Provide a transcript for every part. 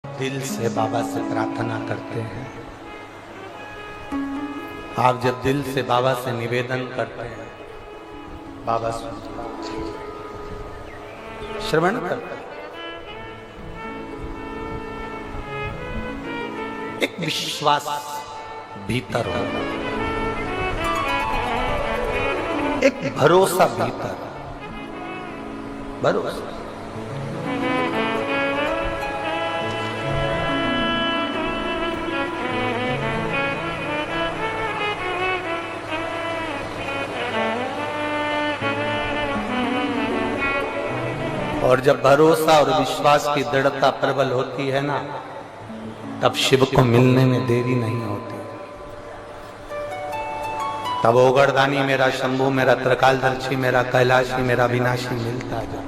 दिल से बाबा से प्रार्थना करते हैं। आप जब दिल से बाबा से निवेदन करते हैं, बाबा श्रवण करते हैं। एक विश्वास भीतर हो, एक भरोसा भीतर, भरोसा। और जब भरोसा और विश्वास की दृढ़ता प्रबल होती है ना, तब शिव को मिलने में देरी नहीं होती। तब ओगरदानी मेरा, शंभू मेरा, त्रिकालदर्शी मेरा, कैलाशी मेरा, विनाशी मिलता जा,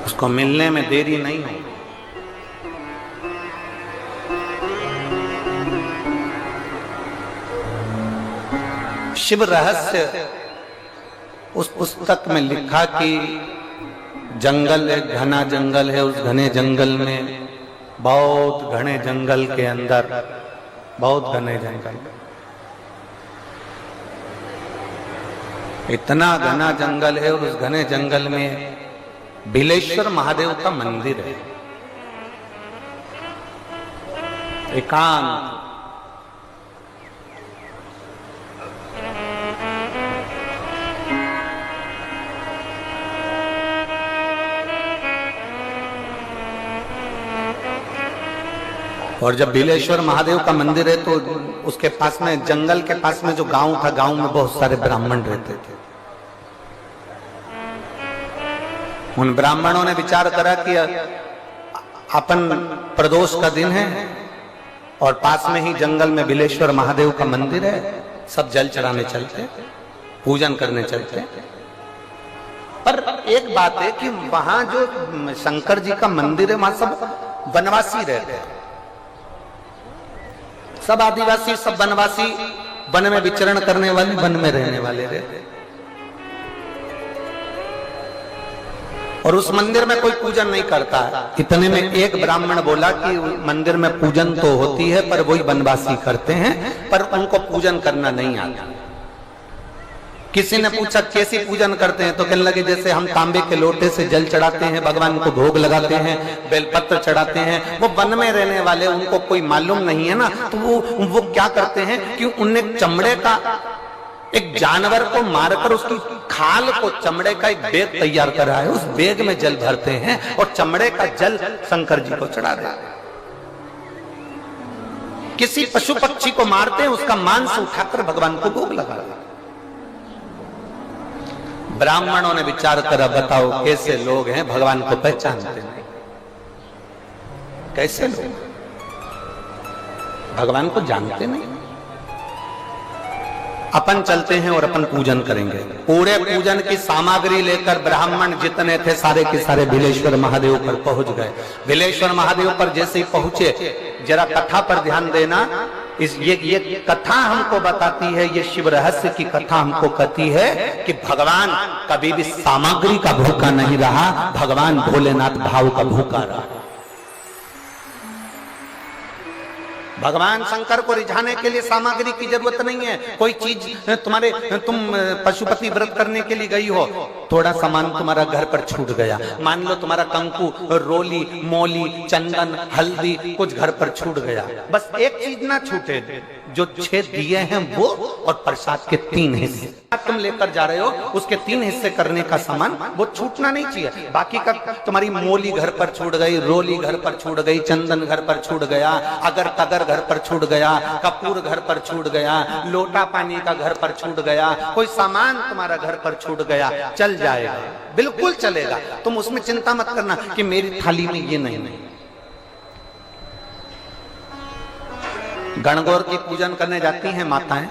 उसको मिलने में देरी नहीं होती। शिव रहस्य उस पुस्तक में लिखा कि जंगल एक घना जंगल है, उस घने जंगल में, बहुत घने जंगल के अंदर, बहुत घने जंगल, इतना घना जंगल है और उस घने जंगल में बिलेश्वर महादेव का मंदिर है, एकांत। और जब बिलेश्वर महादेव का मंदिर है तो उसके पास में, जंगल के पास में जो गांव था, गांव में बहुत सारे ब्राह्मण रहते थे। उन ब्राह्मणों ने विचार करा कि अपन प्रदोष का दिन है और पास में ही जंगल में बिलेश्वर महादेव का मंदिर है, सब जल चढ़ाने चलते, पूजन करने चलते। पर एक बात है कि वहां जो शंकर जी का मंदिर है, वहां सब वनवासी रहते हैं, सब आदिवासी, सब वनवासी, वन में विचरण करने वाले, वन में रहने वाले रहते। और उस मंदिर में कोई पूजन नहीं करता है। इतने में एक ब्राह्मण बोला कि मंदिर में पूजन तो होती है, पर वही वनवासी करते हैं, पर उनको पूजन करना नहीं आता। किसी ने पूछा कैसी पूजन करते हैं, तो कहने लगे जैसे हम तांबे के लोटे से जल चढ़ाते हैं, भगवान को भोग लगाते हैं, बेलपत्र चढ़ाते हैं। वो वन में रहने वाले, उनको कोई मालूम नहीं है ना, तो वो क्या करते हैं कि उनने चमड़े का एक जानवर को मारकर उसकी खाल को, चमड़े का एक बैग तैयार करा है, उस बैग में जल भरते हैं और चमड़े का जल शंकर जी को चढ़ा देते हैं। किसी पशु पक्षी को मारते हैं, उसका मांस उठाकर भगवान को भोग लगाते हैं। ब्राह्मणों ने विचार करा, बताओ कैसे लोग हैं, भगवान को पहचानते नहीं, कैसे लोग भगवान को जानते नहीं। अपन चलते हैं और अपन पूजन करेंगे, पूरे पूजन की सामग्री लेकर ब्राह्मण जितने थे सारे के सारे बिलेश्वर महादेव पर पहुंच गए। बिलेश्वर महादेव पर जैसे ही पहुंचे, जरा कथा पर ध्यान देना, ये कथा हमको बताती है, ये शिव रहस्य की कथा हमको कहती है कि भगवान कभी भी सामग्री का भूखा नहीं रहा, भगवान भोलेनाथ भाव का भूखा रहा। भगवान शंकर को रिझाने के लिए सामग्री की जरूरत नहीं है। कोई चीज तुम पशुपति व्रत करने के लिए गई हो, थोड़ा सामान तुम्हारा घर पर छूट गया, मान लो तुम्हारा कंकु, रोली, मोली, चंदन, हल्दी कुछ घर पर छूट गया, बस एक चीज ना छूटे, जो 6 दिए हैं वो और प्रसाद के 3 हिस्से तुम लेकर जा रहे हो, उसके 3 हिस्से करने का सामान वो छूटना नहीं चाहिए। बाकी का तुम्हारी मोली घर पर छूट गई, रोली घर पर छूट गई, चंदन घर पर छूट गया, अगर तगर घर पर छूट गया, कपूर घर पर छूट गया, लोटा पानी का घर पर छूट गया, कोई सामान तुम्हारा घर पर छूट गया, चल जाएगा, बिल्कुल चलेगा। तुम उसमें चिंता मत करना कि मेरी थाली में ये नहीं। गणगौर की पूजन करने जाती हैं माताएं,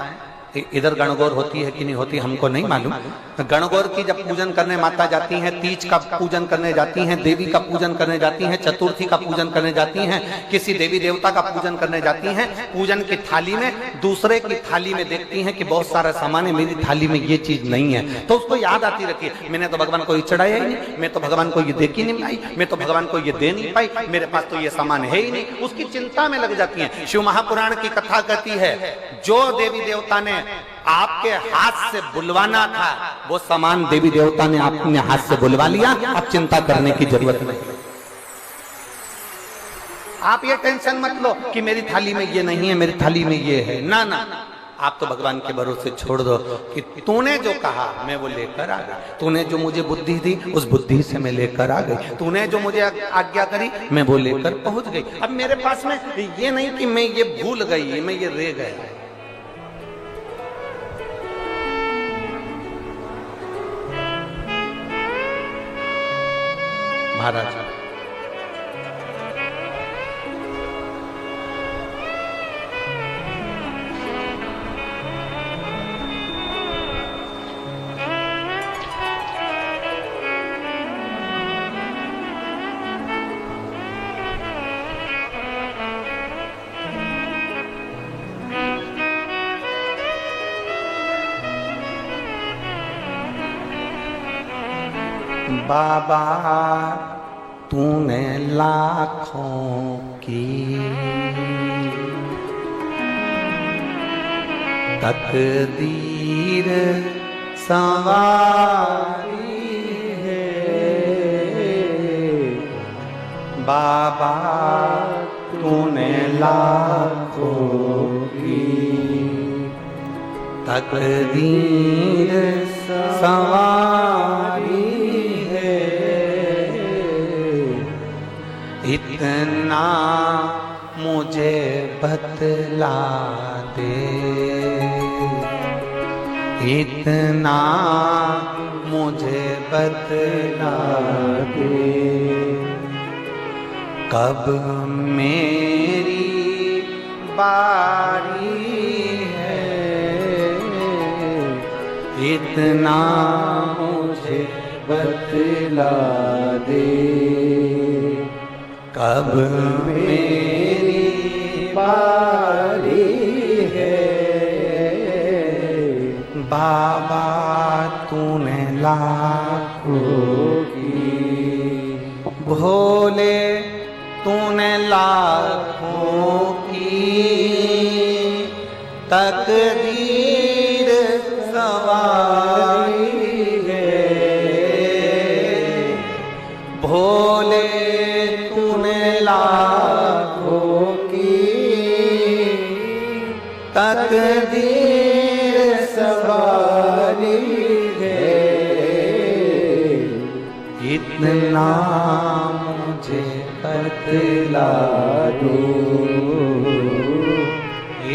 इधर गणगौर होती है कि नहीं होती हमको नहीं मालूम। गणगौर की जब पूजन करने माता जाती हैं, तीज का पूजन करने जाती हैं, देवी का पूजन करने जाती हैं, चतुर्थी का पूजन करने जाती हैं, किसी देवी देवता का पूजन करने जाती हैं, पूजन की थाली में दूसरे की थाली में देखती हैं कि बहुत सारा सामान है, मेरी थाली में ये चीज नहीं है, तो उसको याद आती रहती है, मैंने तो भगवान को ये चढ़ाया ही नहीं, मैं तो भगवान को ये दे ही नहीं पाई, मैं तो भगवान को ये दे नहीं पाई, मेरे पास तो ये सामान है ही नहीं, उसकी चिंता में लग जाती है। शिव महापुराण की कथा कहती है, जो देवी देवता ने आपके हाथ से बुलवाना था वो सामान देवी देवता ने अपने हाथ से बुलवा लिया, अब चिंता करने की जरूरत नहीं। आप ये टेंशन मत लो कि मेरी थाली में ये नहीं है, मेरी थाली में ये है, ना ना, आप तो भगवान के भरोसे छोड़ दो कि तूने जो कहा मैं वो लेकर आ गई, तूने जो मुझे बुद्धि दी उस बुद्धि से मैं लेकर आ गई, तूने जो मुझे आज्ञा करी मैं वो लेकर पहुंच गई। अब मेरे पास में ये नहीं कि मैं ये भूल गई, मैं ये रह गया। महाराज बाबा तूने लाखों की तकदीर संवारी है, बाबा तूने लाखों की तकदीर संवारी, इतना मुझे बतला दे, इतना मुझे बतला दे, कब मेरी बारी है, इतना मुझे बतला दे, कब मेरी बारी है, बाबा तूने लाखों की, भोले तूने लाखों की तकदीर संवारी है, भोले लाखों की तकदीर संवारी है, इतना मुझे बतला दो,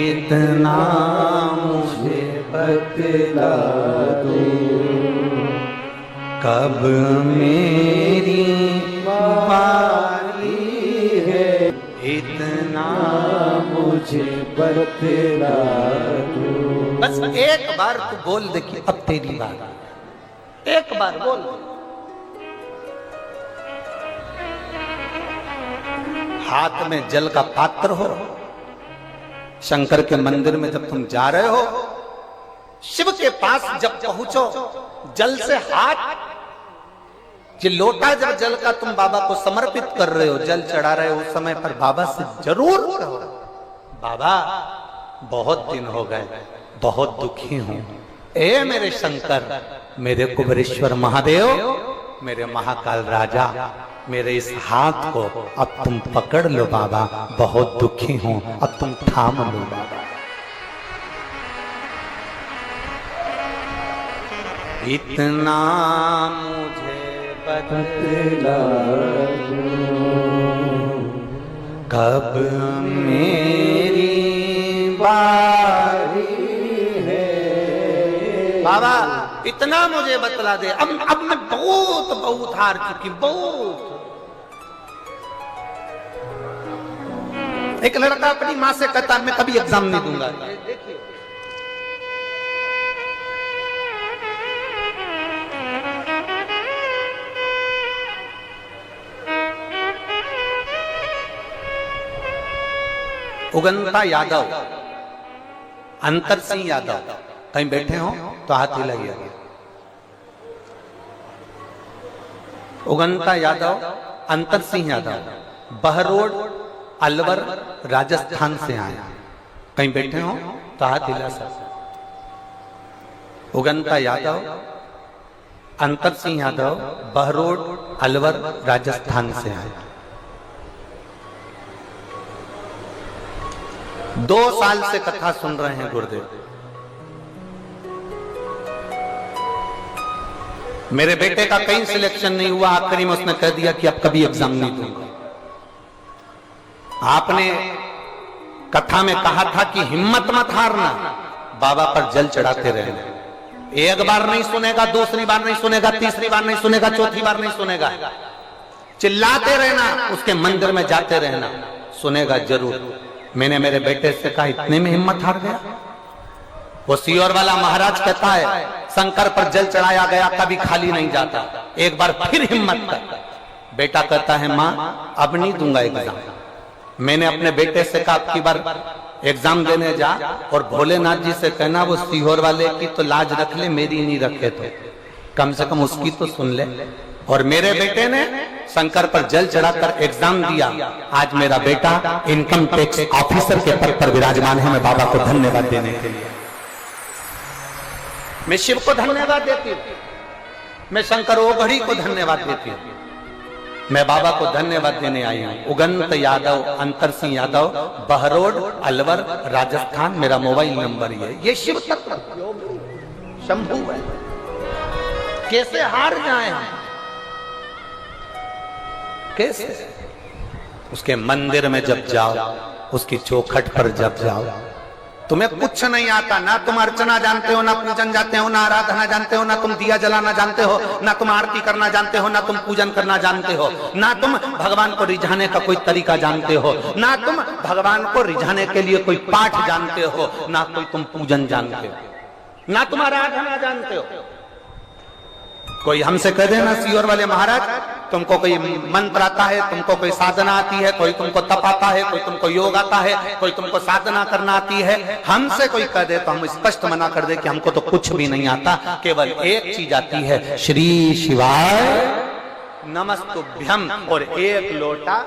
इतना मुझे बतला दो, कब मेरी बारी है, इतना मुझे बतला दो। बस एक बार तू बोल दे कि अब तेरी बात, एक बार बोल दे। हाथ में जल का पात्र हो, शंकर के मंदिर में जब तुम जा रहे हो, शिव के पास जब पहुंचो, जल से हाथ, ये लोटा जब जल का तुम बाबा को समर्पित कर रहे हो, जल चढ़ा रहे हो, उस समय पर बाबा से जरूर कहो, बाबा बहुत दिन हो गए, बहुत दुखी हूं, ए मेरे शंकर, मेरे कुबेरेश्वर महादेव, मेरे महाकाल राजा, मेरे इस हाथ को अब तुम पकड़ लो बाबा, बहुत दुखी हूं, अब तुम थाम लो बाबा। इतना मुझे बतला दो, कब मेरी बारी है, बाबा इतना मुझे बतला दे, अब मैं बहुत हार चुकी, बहुत। एक लड़का अपनी माँ से कहता मैं कभी एग्जाम नहीं दूंगा, उगंता यादव, अंतर सिंह यादव, कहीं बैठे हो तो हाथ हिलाइए। उगंता यादव, अंतर सिंह यादव, बहरोड अलवर राजस्थान से आए, कहीं बैठे हो तो हाथ हिला सकते। उगंता यादव, अंतर सिंह यादव, बहरोड अलवर राजस्थान से आए। 2 साल से कथा सुन रहे हैं गुरुदेव। मेरे बेटे का कहीं सिलेक्शन नहीं हुआ, आखिरी में उसने कह दिया कि अब कभी एग्जाम नहीं दूंगा। आपने कथा में कहा था कि हिम्मत मत हारना, बाबा पर जल चढ़ाते रहना। एक बार नहीं सुनेगा, दूसरी बार नहीं सुनेगा, तीसरी बार नहीं सुनेगा, चौथी बार नहीं सुनेगा, चिल्लाते रहना, उसके मंदिर में जाते रहना, सुनेगा जरूर। मैंने मेरे बेटे से कहा, इतने में हिम्मत हार गया? वो सीहोर वाला महाराज कहता है शंकर पर जल चढ़ाया गया कभी खाली नहीं जाता, एक बार फिर हिम्मत कर। बेटा कहता है मां अब नहीं दूंगा एग्जाम। मैंने अपने बेटे से कहा, अब की बार एग्जाम देने जा और भोलेनाथ जी से कहना वो सीहोर वाले की तो लाज रख ले, मेरी नहीं रखे तो कम से कम उसकी तो सुन ले। और मेरे बेटे ने शंकर पर जल चढ़ाकर एग्जाम दिया। आज मेरा बेटा इनकम टैक्स ऑफिसर के पद पर विराजमान है। मैं बाबा को धन्यवाद देने के लिए, मैं शिव को धन्यवाद देती हूँ, मैं शंकर ओघड़ी को धन्यवाद देती हूँ, मैं बाबा को धन्यवाद देने आई हूँ। उगंत यादव, अंतर सिंह यादव, बहरोड अलवर राजस्थान, मेरा मोबाइल नंबर ये शिव तत्व शंभू है। कैसे हार जाए हम, कैसे? उसके मंदिर में जब जाओ, उसकी चौखट पर जब जाओ, तुम्हें कुछ नहीं आता, ना तुम अर्चना जानते हो, ना पूजन जानते हो, ना आराधना जानते हो, ना तुम दिया जलाना जानते हो, ना तुम आरती करना जानते हो, ना तुम पूजन करना जानते हो, ना तुम भगवान को रिझाने का कोई तरीका जानते हो, ना तुम भगवान को रिझाने के लिए कोई पाठ जानते हो, ना कोई तुम पूजन जानते हो, ना तुम आराधना जानते हो। कोई हमसे कह देना सीहोर वाले महाराज तुमको कोई मंत्र आता है, तुमको कोई साधना आती है, कोई तुमको तप आता है, कोई तुमको योग आता है, कोई तुमको साधना करना आती है, हमसे कोई कह दे तो हम स्पष्ट मना कर दे कि हमको तो कुछ भी नहीं आता, केवल एक चीज आती है, श्री शिवाय नमस्तुभ्यम और एक लोटा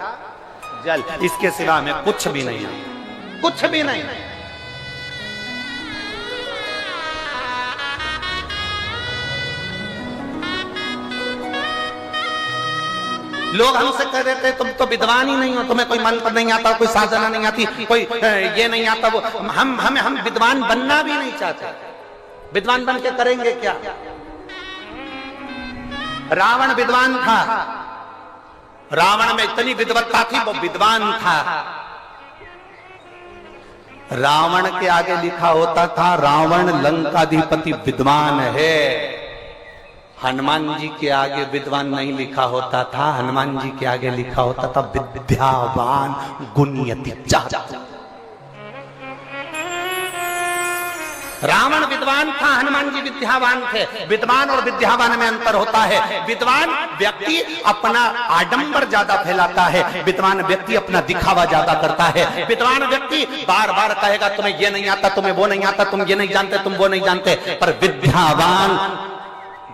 जल, इसके सिवा में कुछ भी नहीं आता, कुछ भी नहीं। लोग हमसे कह देते तुम तो विद्वान ही नहीं हो, तुम्हें कोई मंत्र नहीं आता, कोई साधना नहीं आती, कोई ये नहीं आता, वो हम विद्वान बनना भी नहीं चाहते। विद्वान बन के करेंगे क्या? रावण विद्वान था, रावण में इतनी विद्वत्ता थी, वो विद्वान था। रावण के आगे लिखा होता था रावण लंकाधिपति विद्वान है। हनुमान जी के आगे विद्वान नहीं लिखा होता था, हनुमान जी के आगे लिखा होता था विद्यावान गुणयति चातुर। रावण विद्वान था, हनुमान जी विद्यावान थे। विद्वान और विद्यावान में अंतर होता है। विद्वान व्यक्ति अपना आडंबर ज्यादा फैलाता है, विद्वान व्यक्ति अपना दिखावा ज्यादा करता है। विद्वान व्यक्ति बार बार कहेगा तुम्हें ये नहीं आता, तुम्हें वो नहीं आता, तुम ये नहीं जानते, तुम वो नहीं जानते। पर विद्यावान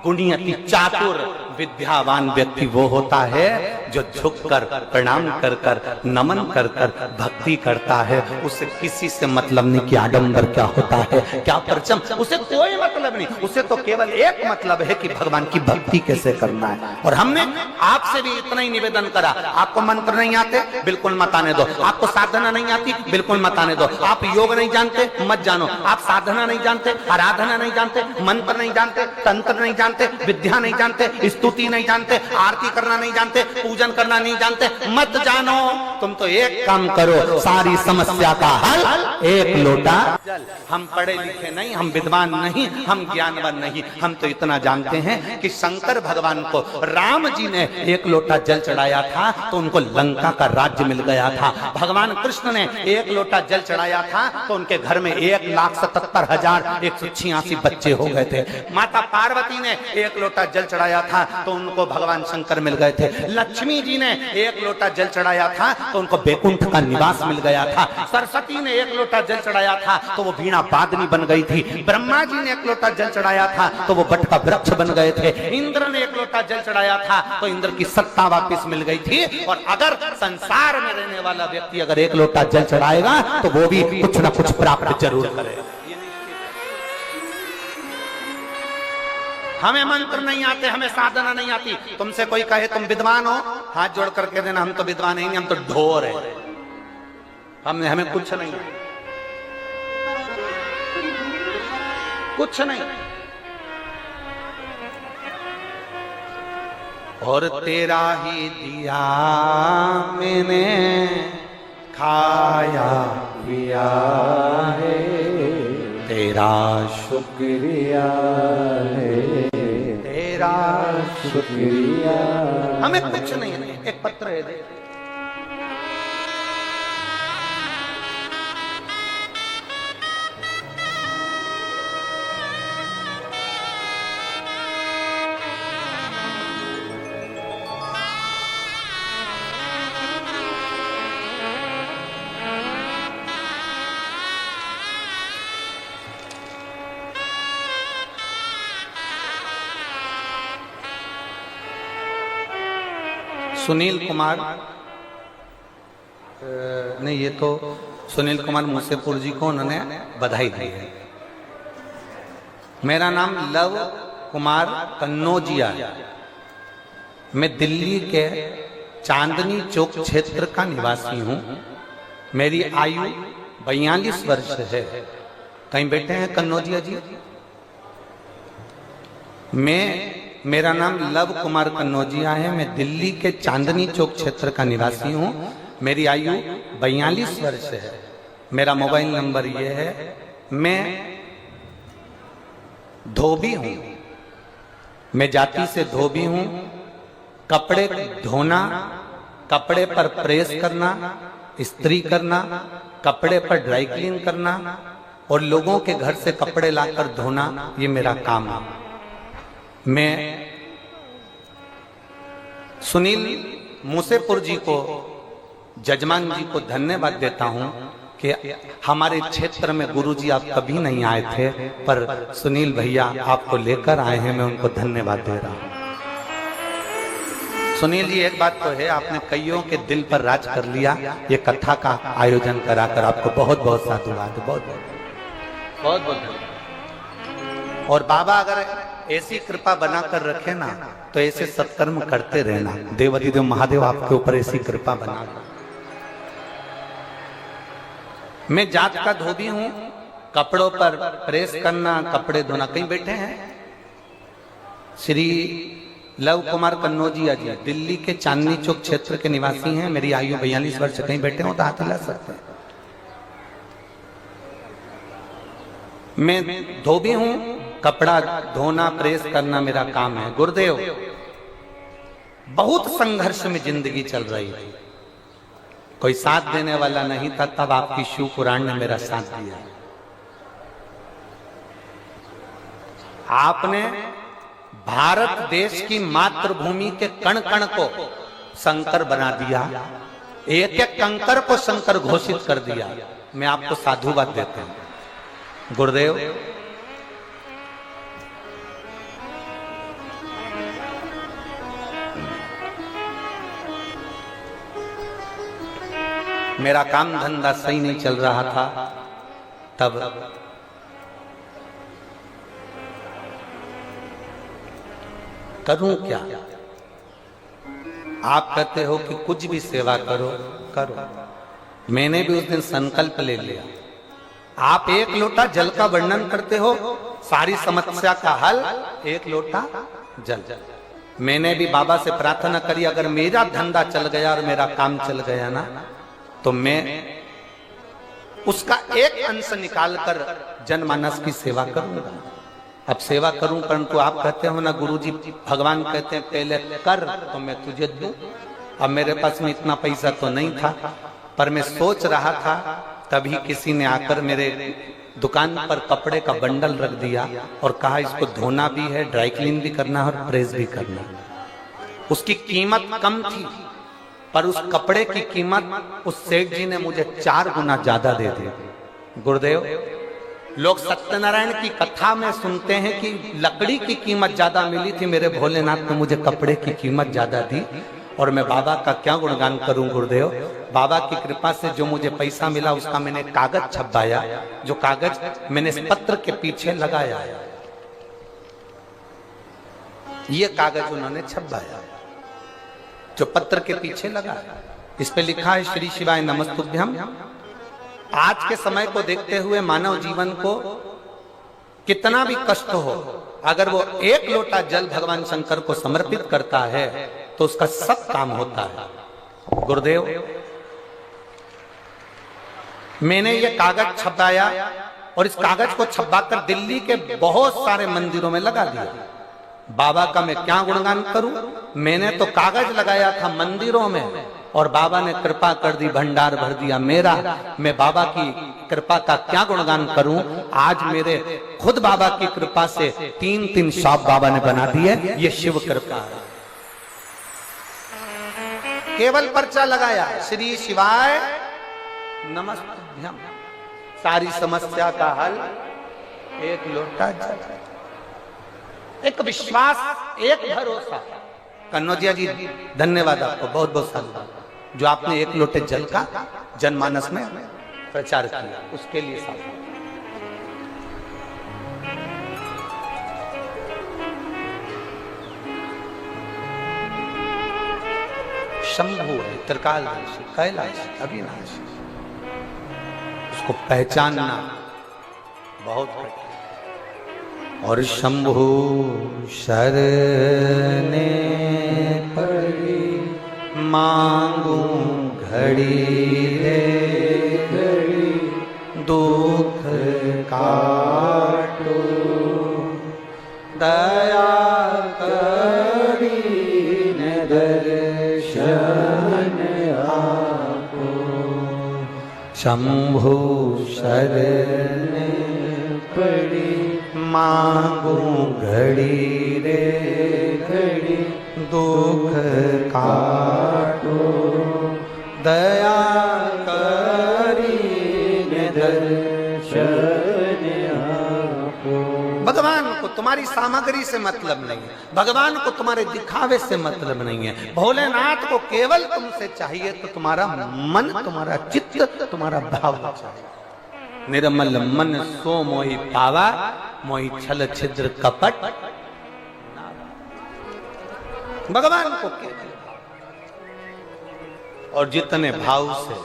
गुणयति चातुर, विद्यावान व्यक्ति वो होता है जो झुककर प्रणाम कर कर नमन कर कर भक्ति करता है। उसे किसी से मतलब नहीं कि आडंबर क्या होता है, क्या परचम, उसे कोई मतलब नहीं। उसे तो केवल एक मतलब है कि भगवान की भक्ति कैसे करना है। और हमने आपसे भी इतना ही निवेदन करा, आपको मंत्र नहीं आते बिल्कुल मत आने दो, आपको साधना नहीं आती बिल्कुल मत आने दो, आप योग नहीं जानते मत जानो, आप साधना नहीं जानते, आराधना नहीं जानते, मंत्र नहीं जानते, तंत्र नहीं जानते, विद्या नहीं जानते, स्तुति नहीं जानते, आरती करना नहीं जानते, पूजन करना नहीं जानते, मत जानो। तुम तो एक काम करो, सारी समस्या का हल एक लोटा जल। हम पढ़े लिखे नहीं, हम विद्वान नहीं, हम ज्ञानवान नहीं, हम तो इतना जानते हैं कि शंकर भगवान को राम जी ने एक लोटा जल चढ़ाया था तो उनको लंका का राज्य मिल गया था। भगवान कृष्ण ने एक लोटा जल चढ़ाया था तो उनके घर में 1,77,186 बच्चे हो गए थे। माता पार्वती ने एक लोटा जल चढ़ाया था तो उनको भगवान शंकर मिल गए थे। लक्ष्मी जी ने एक लोटा जल चढ़ाया था तो उनको बैकुंठ का निवास मिल गया था। सरस्वती ने एक लोटा जल चढ़ाया था तो वो वीणा वादनी बन गई थी। ब्रह्मा जी ने एक लोटा जल चढ़ाया था तो वो बट का वृक्ष बन गए थे। इंद्र ने एक लोटा जल चढ़ाया था तो इंद्र की सत्ता वापस मिल गई थी। और अगर संसार में रहने वाला व्यक्ति अगर एक लोटा जल चढ़ाएगा तो वो भी कुछ ना कुछ प्राप्त जरूर करेगा। हमें मंत्र नहीं आते, हमें साधना नहीं आती। तुमसे कोई कहे तुम विद्वान हो, हाथ जोड़ करके देना हम तो विद्वान नहीं, हम तो ढोर है, हमें कुछ नहीं, कुछ नहीं। और तेरा ही दिया मैंने खाया पिया है, तेरा शुक्रिया है, तेरा शुक्रिया। हमें कुछ नहीं है, एक पत्र है दे। सुनील कुमार नहीं, ये तो सुनील कुमार मूसेपुर जी को उन्होंने बधाई दी है। मेरा नाम लव कुमार कन्नौजिया है। मैं दिल्ली के चांदनी चौक क्षेत्र का निवासी हूँ। मेरी आयु 42 वर्ष है। कहीं बैठे हैं कन्नौजिया जी? मेरा नाम लव कुमार कन्नौजिया है। मैं दिल्ली के चांदनी चौक क्षेत्र का निवासी हूँ। मेरी आयु 42 वर्ष है। मेरा मोबाइल नंबर ये है। मैं धोबी हूँ, मैं जाति से धोबी हूँ। कपड़े धोना, कपड़े पर प्रेस करना, इस्त्री करना, कपड़े पर ड्राई क्लीन करना और लोगों के घर से कपड़े लाकर धोना, ये मेरा काम है। मैं सुनील मूसेपुर जी को, जजमान जी को धन्यवाद देता हूं कि हमारे क्षेत्र में गुरुजी आप कभी नहीं आए थे, पर सुनील भैया आपको लेकर आए हैं। मैं उनको धन्यवाद दे रहा हूं। सुनील जी, एक बात तो है, आपने कईयों के दिल पर राज कर लिया। ये कथा का आयोजन कराकर आपको बहुत बहुत साधुवाद, बहुत बहुत बहुत। और बाबा अगर ऐसी कृपा बनाकर रखे ना तो ऐसे सत्कर्म करते रहना। देवाधिदेव महादेव आपके ऊपर ऐसी कृपा बना। मैं जात का धोबी हूं। कपड़ों पर प्रेस करना, कपड़े धोना। कहीं बैठे हैं श्री लव कुमार कन्नौजिया जी, दिल्ली के चांदनी चौक क्षेत्र के निवासी हैं। मेरी आयु 42 वर्ष। कहीं बैठे हो तो हाथ हिला सकते हैं। मैं धोबी हूं। कपड़ा धोना, प्रेस करना मेरा काम है। गुरुदेव, बहुत संघर्ष में जिंदगी चल रही थी, कोई साथ देने वाला नहीं था, तब आपकी शिव पुराण ने मेरा साथ दिया। आपने भारत देश की मातृभूमि के कण कण को शंकर बना दिया, एक एक कंकर को शंकर घोषित कर दिया। मैं आपको साधुवाद देता हूं गुरुदेव। मेरा काम धंधा सही नहीं चल रहा था, तब करूं क्या? आप कहते हो कि कुछ भी सेवा करो, करो। मैंने भी उस दिन संकल्प ले लिया। आप एक लोटा जल का वर्णन करते हो, सारी समस्या का हल एक लोटा जल। मैंने भी बाबा से प्रार्थना करी, अगर मेरा धंधा चल गया और मेरा काम चल गया ना, तो मैं उसका एक अंश निकालकर जनमानस की सेवा करूंगा। अब सेवा करूं, परंतु आप कहते हो ना गुरुजी, भगवान कहते हैं पहले कर तो मैं तुझे दूं। अब मेरे पास में इतना पैसा तो नहीं था, पर मैं सोच रहा था, तभी किसी ने आकर मेरे दुकान पर कपड़े का बंडल रख दिया और कहा इसको धोना भी है, ड्राई क्लीन भी करना है और प्रेस भी करना है। उसकी कीमत कम थी, पर उस कपड़े की कीमत उस सेठ जी ने मुझे 4 गुना ज्यादा दे दी। गुरुदेव, लोग सत्यनारायण की कथा में सुनते हैं कि लकड़ी की कीमत ज्यादा मिली थी, मेरे भोलेनाथ ने मुझे कपड़े की कीमत ज्यादा दी। और मैं बाबा का क्या गुणगान करूं गुरुदेव। बाबा की कृपा से जो मुझे पैसा मिला उसका मैंने कागज छपवाया, जो कागज मैंने इस पत्र के पीछे लगाया, ये कागज उन्होंने छपवाया जो पत्र के पीछे लगा। इस पे लिखा है श्री शिवाय नमस्तुभ्यम। आज के समय को देखते हुए मानव जीवन को कितना भी कष्ट हो, अगर वो 1 लोटा जल भगवान शंकर को समर्पित करता है तो उसका सब काम होता है। गुरुदेव, मैंने ये कागज छपवाया और इस कागज को छपवाकर दिल्ली के बहुत सारे मंदिरों में लगा दिया। बाबा का मैं क्या गुणगान करूं। मैंने तो कागज लगाया था मंदिरों में और बाबा ने कृपा कर दी, भंडार भर दिया मेरा। मैं बाबा की कृपा का क्या गुणगान करूं। आज मेरे खुद बाबा की कृपा से 3-3 शॉप बाबा ने बना दिए। ये शिव कृपा है। केवल पर्चा लगाया श्री शिवाय नमस्तुभ्यम, सारी समस्या का हल 1 लोटा जल। एक विश्वास, एक भरोसा। कन्नौजिया जी धन्यवाद आपको, बहुत बहुत धन्यवाद जो आपने 1 लोटे जल का जनमानस में प्रचार किया, उसके लिए साथ। शंभु है, त्रिकालदर्शी, कैलाशी, अविनाशी, उसको पहचानना बहुत कठिन। और शंभु शरणे पड़ी मांगू घड़ी रे घड़ी, दुख काटो दया करी ने दर्शन आपो। शंभु शरणे पड़ी मांगू घड़ी रे घड़ी, दुख काटो दया करी दर्शन आपो। भगवान को तुम्हारी सामग्री से मतलब नहीं है, भगवान को तुम्हारे दिखावे से मतलब नहीं है। भोलेनाथ को केवल तुमसे चाहिए तो तुम्हारा मन, तुम्हारा चित्त, तुम्हारा भाव चाहिए। निर्मल मन सो मोहि पावा, मोहि छल छिद्र कपट। भगवान को केवल, और जितने भाव से,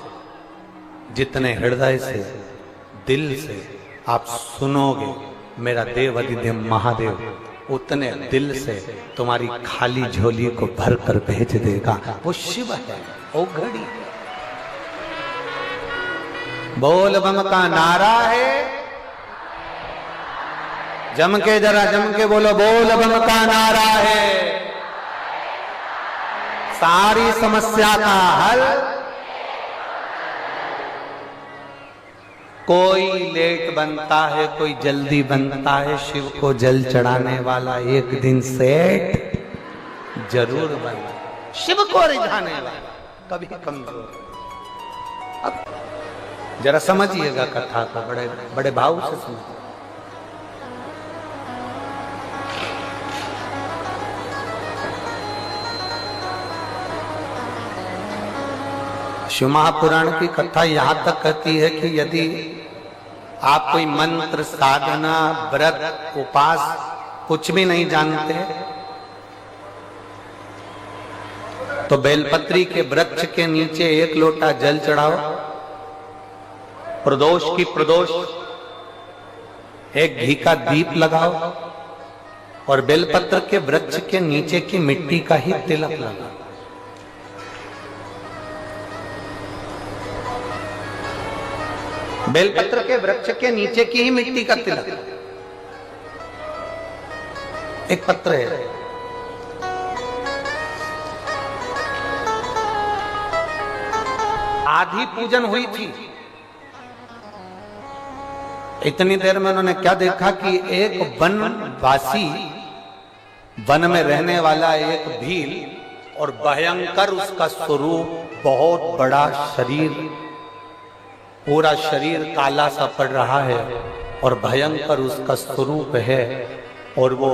जितने हृदय से, दिल से आप सुनोगे मेरा देव अधिदेव महादेव, उतने दिल से तुम्हारी खाली झोली को भर कर भेज देगा। वो शिव है, वो घड़ी है। बोल बम का नारा है, जम के जरा जम के बोलो, बोल बम का नारा है। सारी समस्या का हल। कोई लेट बनता है, कोई जल्दी बनता है, शिव को जल चढ़ाने वाला एक दिन सेठ जरूर बनता। शिव को रिझाने वाला कभी कमजोर। अब जरा समझिएगा कथा को, बड़े बड़े भाव से समझिए। शिव महापुराण की कथा यहां तक कहती है कि यदि आप कोई मंत्र, साधना, व्रत, उपास कुछ भी नहीं जानते तो बेलपत्री के वृक्ष के नीचे 1 लोटा जल चढ़ाओ, प्रदोष की प्रदोष 1 घी का दीप लगाओ और बेलपत्र के वृक्ष के नीचे की मिट्टी का ही तिलक लगाओ। बेलपत्र के वृक्ष के नीचे की ही मिट्टी का तिलक। एक पत्र है, आधी पूजन हुई थी, इतनी देर में उन्होंने क्या देखा कि एक वनवासी, वन में रहने वाला एक भील, और भयंकर उसका स्वरूप, बहुत बड़ा शरीर, पूरा शरीर काला सा पड़ रहा है और भयंकर उसका स्वरूप है। और वो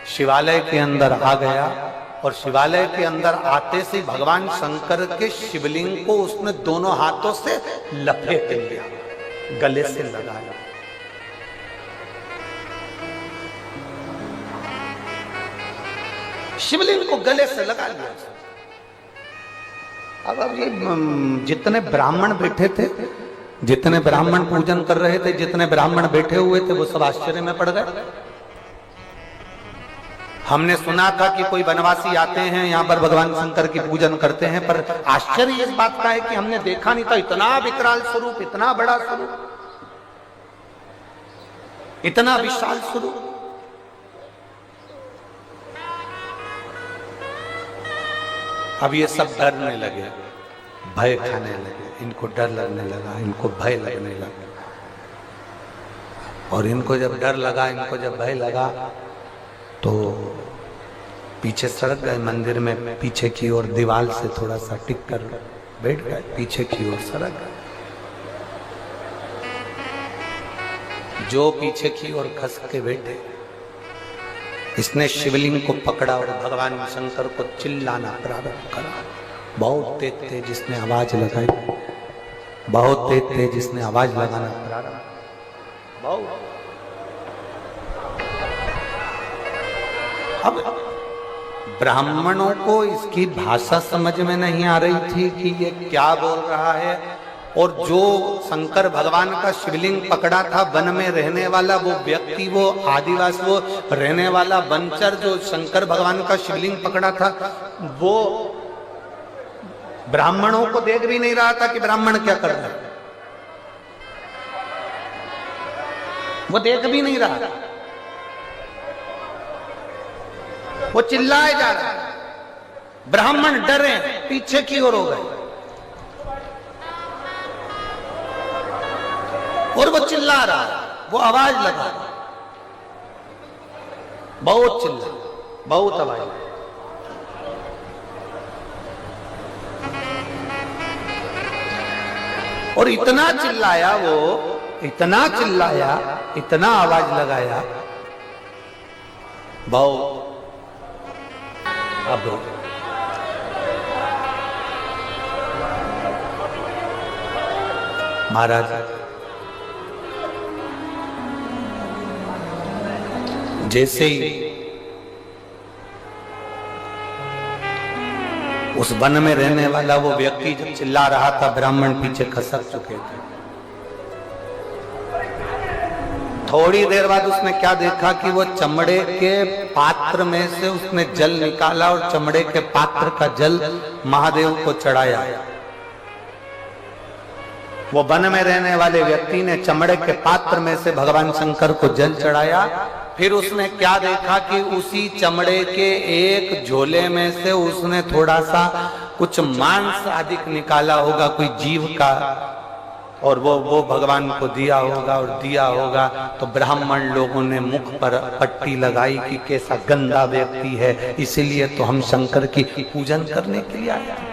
शिवालय के अंदर आ गया और शिवालय के अंदर आते से भगवान शंकर के शिवलिंग को उसने दोनों हाथों से लपेट लिया, गले से लगाया। शिवलिंग को गले से लगा लिया। अब ये जितने ब्राह्मण बैठे थे, जितने ब्राह्मण पूजन कर रहे थे, जितने ब्राह्मण बैठे हुए थे, वो सब आश्चर्य में पड़ गए। हमने सुना था कि कोई वनवासी आते हैं यहाँ पर भगवान शंकर की पूजन करते हैं, पर आश्चर्य इस बात का है कि हमने देखा नहीं था इतना विकराल स्वरूप, इतना बड़ा स्वरूप, इतना विशाल स्वरूप। अब ये सब डरने लगे, भय खाने लगे, इनको डर लगने लगा, इनको भय लगने लगा। और इनको जब डर लगा, इनको जब भय लगा, तो पीछे सड़क गए मंदिर में, पीछे की ओर दीवार से थोड़ा सा टिक कर बैठ गए, पीछे की ओर सड़क गए। जो पीछे की ओर खस के बैठे, इसने शिवलिंग को पकड़ा और भगवान शंकर को चिल्लाना प्रारंभ करा। बहुत तेज तेज जिसने आवाज लगाई, बहुत तेज तेज जिसने आवाज लगाना प्रारंभ, बहुत। अब ब्राह्मणों को इसकी भाषा समझ में नहीं आ रही थी कि ये क्या बोल रहा है। और जो शंकर भगवान का शिवलिंग पकड़ा था, वन में रहने वाला वो व्यक्ति, वो आदिवासी, वो रहने वाला वनचर, जो शंकर भगवान का शिवलिंग पकड़ा था, वो ब्राह्मणों को देख भी नहीं रहा था कि ब्राह्मण क्या कर रहे हैं, वो देख भी नहीं रहा था, वो चिल्लाए जा रहा है। ब्राह्मण डरे, पीछे की ओर हो गए और वो चिल्ला रहा है, वो आवाज लगा, बहुत चिल्ला, बहुत आवाज। और इतना चिल्लाया वो, इतना चिल्लाया, इतना आवाज लगाया, बहुत। अब महाराज जैसे ही उस वन में रहने वाला वो व्यक्ति जब चिल्ला रहा था, ब्राह्मण पीछे खसक चुके थे। थोड़ी देर बाद उसने क्या देखा कि वो चमड़े के पात्र में से उसने जल निकाला और चमड़े के पात्र का जल महादेव को चढ़ाया। वो वन में रहने वाले व्यक्ति ने चमड़े के पात्र में से भगवान शंकर को जल चढ़ाया। फिर उसने क्या देखा कि उसी चमड़े के एक झोले में से उसने थोड़ा सा कुछ मांस आदि निकाला होगा, कोई जीव का, और वो भगवान को दिया होगा। और दिया होगा तो ब्राह्मण लोगों ने मुख पर पट्टी लगाई कि कैसा गंदा व्यक्ति है, इसीलिए तो हम शंकर की पूजन करने के लिए आए थे,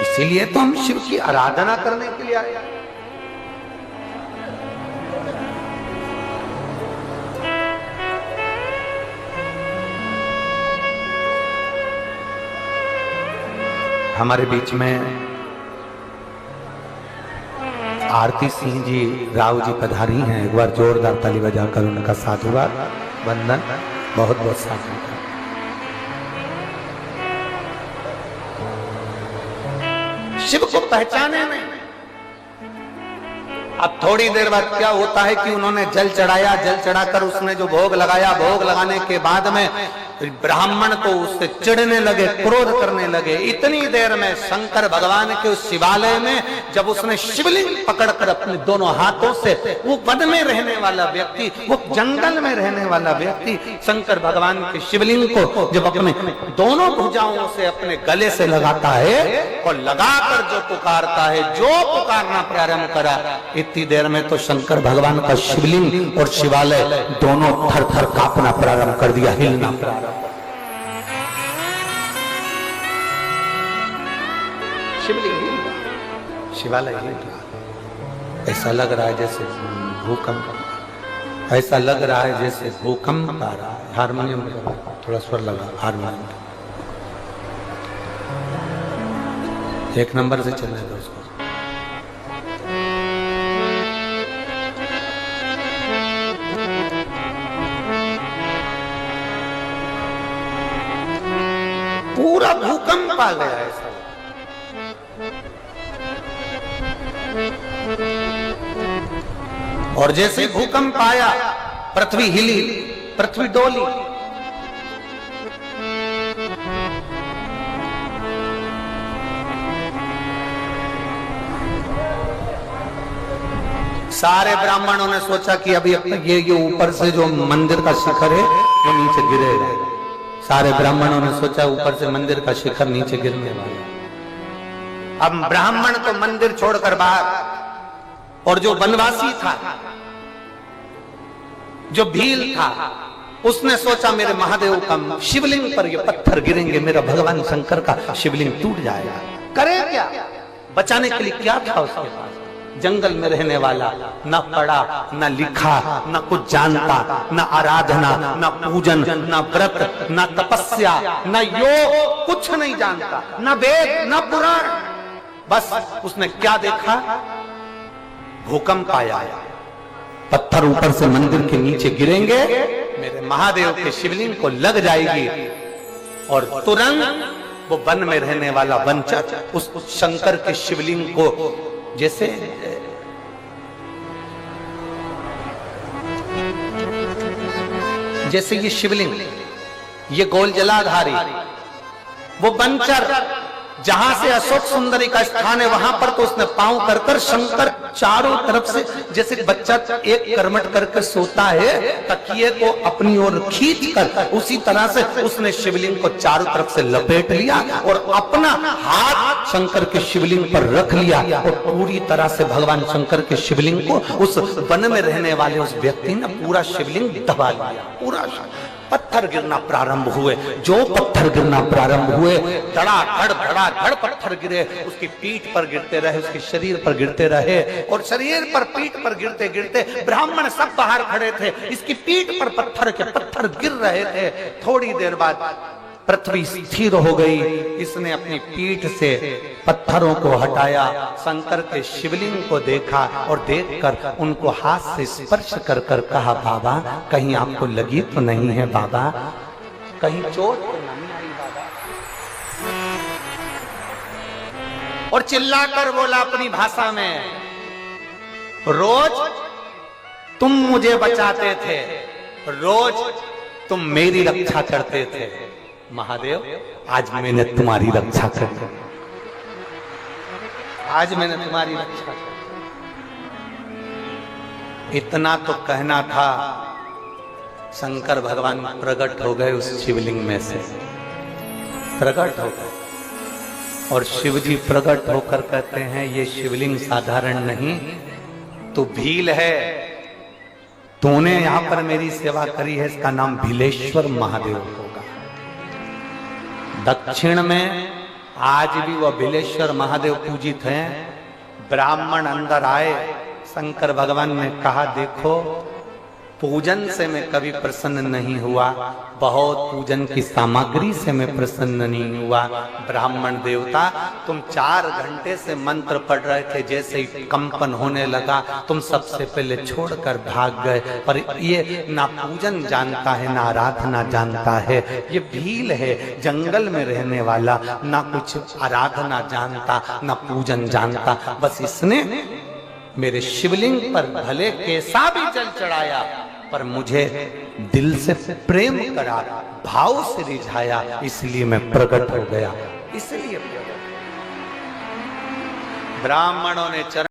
इसीलिए तो हम शिव की आराधना करने के लिए आए। हमारे बीच में आरती सिंह जी राव जी पधारी हैं, एक बार जोरदार ताली बजाकर उनका साधुवाद वंदन, बहुत बहुत साधुवाद। शिव को पहचाने नहीं। अब थोड़ी देर बाद क्या होता है कि उन्होंने जल चढ़ाया, जल चढ़ाकर उसने जो भोग लगाया, भोग लगाने के बाद में ब्राह्मण को उससे चिढ़ने लगे, क्रोध करने लगे। इतनी देर में शंकर भगवान के उस शिवालय में जब उसने शिवलिंग पकड़कर अपने दोनों हाथों से, वो वन में रहने वाला व्यक्ति, वो जंगल में रहने वाला व्यक्ति शंकर भगवान के शिवलिंग को जब अपने दोनों भुजाओं से अपने गले से लगाता है और लगाकर जो पुकारता है, जो पुकारना प्रारंभ करा, इतनी देर में तो शंकर भगवान का शिवलिंग और शिवालय दोनों थर थर कांपना प्रारंभ कर दिया, हिलना प्रारंभ। शिवलिंग शिवालय हिल रहा, ऐसा लग रहा है जैसे भूकंप, ऐसा लग रहा है जैसे भूकंप आ रहा है। हारमोनियम थोड़ा स्वर लगा, हारमोनियम एक नंबर से चलने दो उसको। पूरा भूकंप आ गया ऐसा। और जैसे भूकंप आया, पृथ्वी हिली, पृथ्वी डोली। सारे ब्राह्मणों ने सोचा कि अभी ये ऊपर से जो मंदिर का शिखर है वो नीचे गिरेगा। सारे ब्राह्मणों ने सोचा ऊपर से मंदिर का शिखर नीचे गिरने वाला। अब ब्राह्मण तो मंदिर छोड़कर बाहर, और जो वनवासी था, जो भील था, उसने सोचा मेरे महादेव का शिवलिंग पर ये पत्थर गिरेंगे, मेरा भगवान शंकर का शिवलिंग टूट जाएगा। करे क्या? बचाने के लिए क्या था उसके पास? जंगल में रहने वाला, न पढ़ा न लिखा, न कुछ जानता, न आराधना, न पूजन, न व्रत, न तपस्या, न योग, कुछ नहीं जानता, न वेद न पुराण। बस उसने क्या देखा? भूकंप आया, पत्थर ऊपर से मंदिर के नीचे गिरेंगे, मेरे महादेव के शिवलिंग को लग जाएगी, और तुरंत वो वन में रहने वाला वंचक उस शंकर के शिवलिंग को, जैसे ये शिवलिंग, ये गोल जलाधारी, वो वंचर जहां से अशोक सुंदरी का स्थान है वहां पर तो उसने पांव कर कर शंकर चारों तरफ से, जैसे बच्चा एक करमट करके सोता है तकिए को अपनी ओर खींच कर, उसी तरह से उसने शिवलिंग को चारों तरफ से लपेट लिया और अपना हाथ शंकर के शिवलिंग पर रख लिया और पूरी तरह से भगवान शंकर के शिवलिंग को उस वन में रहने वाले उस व्यक्ति ने पूरा शिवलिंग दबा लिया। पूरा पत्थर गिरना प्रारंभ हुए, जो पत्थर गिरना प्रारंभ हुए, धड़ाधड़ पत्थर गिरे, उसकी पीठ पर गिरते रहे, उसके शरीर पर गिरते रहे, और शरीर पर पीठ पर गिरते गिरते ब्राह्मण सब बाहर खड़े थे, इसकी पीठ पर पत्थर के पत्थर गिर रहे थे। थोड़ी देर बाद पृथ्वी स्थिर हो गई, इसने अपनी पीठ से पत्थरों को हटाया, शंकर के शिवलिंग को देखा और देखकर उनको हाथ से स्पर्श कर कर कहा, बाबा कहीं आपको लगी तो नहीं है बाबा, कहीं चोट तो नहीं आई बाबा। और चिल्लाकर बोला अपनी भाषा में, रोज तुम मुझे बचाते थे, रोज तुम मेरी रक्षा करते थे, महादेव आज मैंने तुम्हारी रक्षा कर, आज मैंने तुम्हारी रक्षा कर। इतना तो कहना था, शंकर भगवान प्रकट हो गए उस शिवलिंग में से, प्रकट हो गए। और शिवजी प्रकट होकर कहते हैं ये शिवलिंग साधारण नहीं, तू भील है, तूने यहां पर मेरी सेवा करी है, इसका नाम भीलेश्वर महादेव होगा। दक्षिण में आज भी वह भीलेश्वर महादेव पूजित हैं। ब्राह्मण अंदर आए, शंकर भगवान ने कहा, देखो पूजन से मैं कभी प्रसन्न नहीं हुआ, बहुत पूजन की सामग्री से मैं प्रसन्न नहीं हुआ। ब्राह्मण देवता तुम 4 घंटे से मंत्र पढ़ रहे थे, जैसे ही कंपन होने लगा तुम सबसे पहले छोड़कर भाग गए। पर ये ना पूजन जानता है ना आराधना जानता है, ये भील है, जंगल में रहने वाला, ना कुछ आराधना जानता ना पूजन जानता। बस इसने मेरे शिवलिंग पर भले कैसा भी जल चढ़ाया, पर मुझे दिल से प्रेम करा, भाव से रिझाया, इसलिए मैं प्रकट हो गया। इसलिए ब्राह्मणों ने चरण